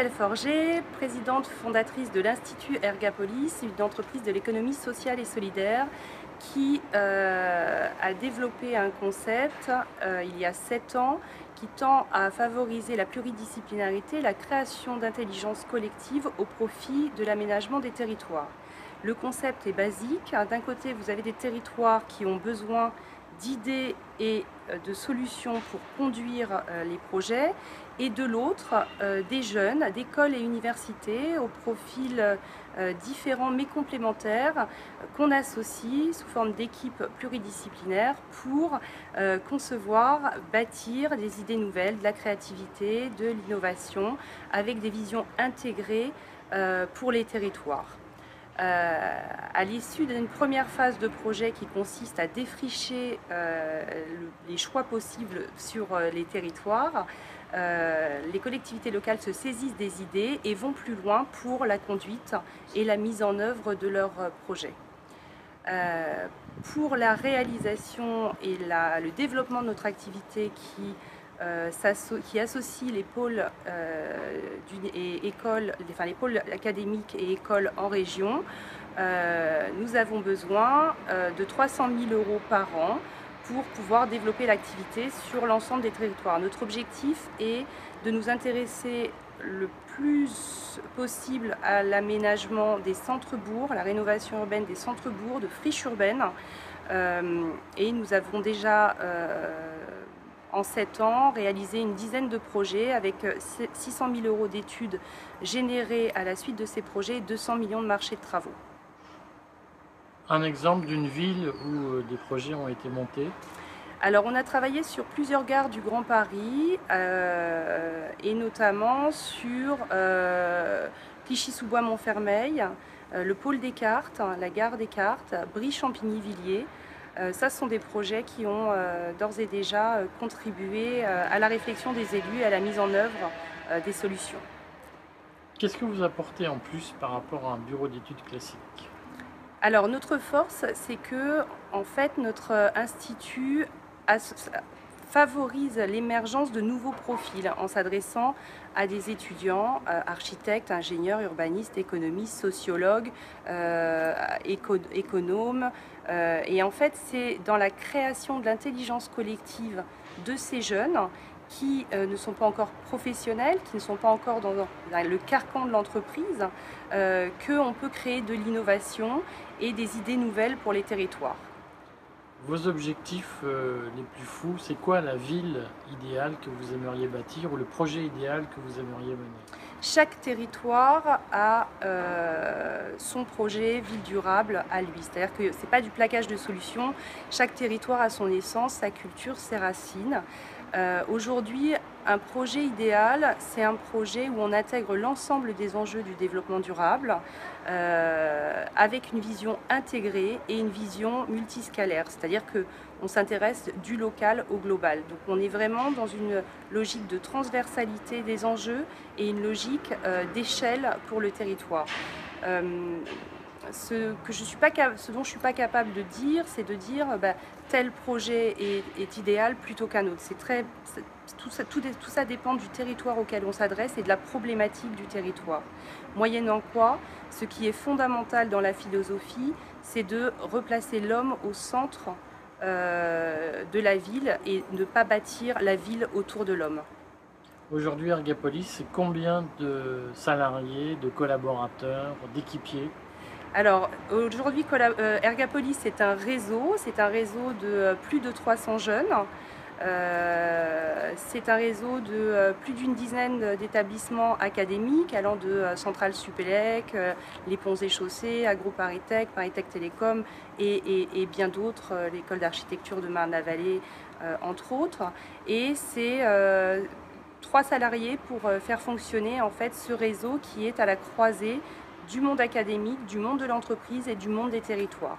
Isabelle Forger, présidente fondatrice de l'Institut Ergapolis, une entreprise de l'économie sociale et solidaire qui a développé un concept il y a 7 ans qui tend à favoriser la pluridisciplinarité, la création d'intelligence collective au profit de l'aménagement des territoires. Le concept est basique. D'un côté, vous avez des territoires qui ont besoin d'idées et de solutions pour conduire les projets, et de l'autre, des jeunes d'écoles et universités au profil différents mais complémentaires qu'on associe sous forme d'équipes pluridisciplinaires pour concevoir, bâtir des idées nouvelles, de la créativité, de l'innovation, avec des visions intégrées pour les territoires. À l'issue d'une première phase de projet qui consiste à défricher les choix possibles sur les territoires, les collectivités locales se saisissent des idées et vont plus loin pour la conduite et la mise en œuvre de leurs projets. Pour la réalisation et le développement de notre activité qui associe les pôles, les pôles académiques et écoles en région, nous avons besoin de 300 000 € par an pour pouvoir développer l'activité sur l'ensemble des territoires. Notre objectif est de nous intéresser le plus possible à l'aménagement des centres-bourgs, à la rénovation urbaine des centres-bourgs, de friches urbaines. Et nous avons déjà, en 7 ans, réalisé une dizaine de projets avec 600 000 € d'études générées à la suite de ces projets et 200 millions de marchés de travaux. Un exemple d'une ville où des projets ont été montés? Alors, on a travaillé sur plusieurs gares du Grand Paris et notamment sur Clichy-sous-Bois-Montfermeil, le pôle Descartes, la gare Descartes, Brie-Champigny-Villiers. Ça, ce sont des projets qui ont d'ores et déjà contribué à la réflexion des élus et à la mise en œuvre des solutions. Qu'est-ce que vous apportez en plus par rapport à un bureau d'études classique? Alors, notre force, c'est que, en fait, notre institut favorise l'émergence de nouveaux profils en s'adressant à des étudiants, architectes, ingénieurs, urbanistes, économistes, sociologues, économes. Et en fait, c'est dans la création de l'intelligence collective de ces jeunes qui ne sont pas encore professionnels, qui ne sont pas encore dans le carcan de l'entreprise, qu'on peut créer de l'innovation et des idées nouvelles pour les territoires. Vos objectifs les plus fous, c'est quoi la ville idéale que vous aimeriez bâtir ou le projet idéal que vous aimeriez mener? Chaque territoire a son projet ville durable à lui. C'est-à-dire que ce n'est pas du plaquage de solutions. Chaque territoire a son essence, sa culture, ses racines. Aujourd'hui, un projet idéal, c'est un projet où on intègre l'ensemble des enjeux du développement durable avec une vision intégrée et une vision multiscalaire. C'est-à-dire qu'on s'intéresse du local au global. Donc on est vraiment dans une logique de transversalité des enjeux et une logique d'échelle pour le territoire. Ce dont je ne suis pas capable de dire, c'est de dire tel projet est idéal plutôt qu'un autre. Tout ça dépend du territoire auquel on s'adresse et de la problématique du territoire. Moyennant quoi, ce qui est fondamental dans la philosophie, c'est de replacer l'homme au centre de la ville et ne pas bâtir la ville autour de l'homme. Aujourd'hui, Ergapolis, c'est combien de salariés, de collaborateurs, d'équipiers? Alors aujourd'hui, Ergapolis, c'est un réseau de plus de 300 jeunes. C'est un réseau de plus d'une dizaine d'établissements académiques allant de Centrale Supélec, les Ponts et Chaussées, AgroParisTech, ParisTech Télécom et bien d'autres, l'école d'architecture de Marne-la-Vallée entre autres. Et c'est 3 salariés pour faire fonctionner en fait ce réseau qui est à la croisée du monde académique, du monde de l'entreprise et du monde des territoires.